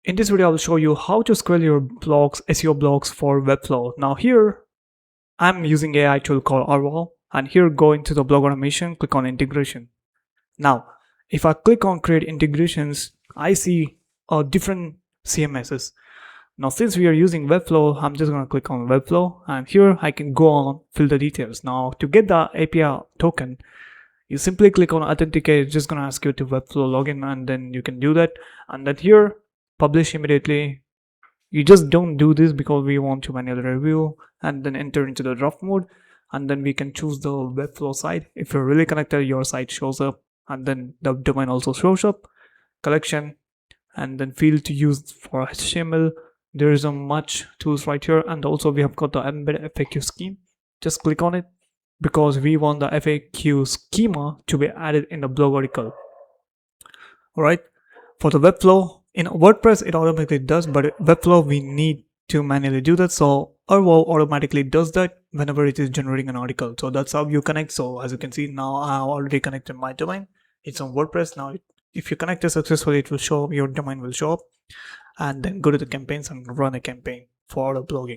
In this video, I will show you how to scale your blogs, SEO blogs for Webflow. Now here, I'm using AI tool called Arval, and here go into the blog automation, click on integration. Now, if I click on create integrations, I see different CMSs. Now, since we are using Webflow, I'm just going to click on Webflow, and here I can go on, fill the details. Now, to get the API token, you simply click on authenticate. It's just going to ask you to Webflow login, and then you can do that. And then here, publish immediately. You just don't do this because we want to manually review, and then enter into the draft mode, and then we can choose the Webflow site. If you're really connected, your site shows up, and then the domain also shows up, collection, and then field to use for HTML. There is a much tools right here, and also we have got the embed FAQ scheme. Just click on it because we want the FAQ schema to be added in the blog article. All right, for the Webflow, in WordPress it automatically does, but Webflow we need to manually do that. So Arval automatically does that whenever it is generating an article. So that's how you connect. So as you can see, now I have already connected my domain. It's on WordPress. Now if you connect it successfully, it will show up, your domain will show up, and then go to the campaigns and run a campaign for the blogging.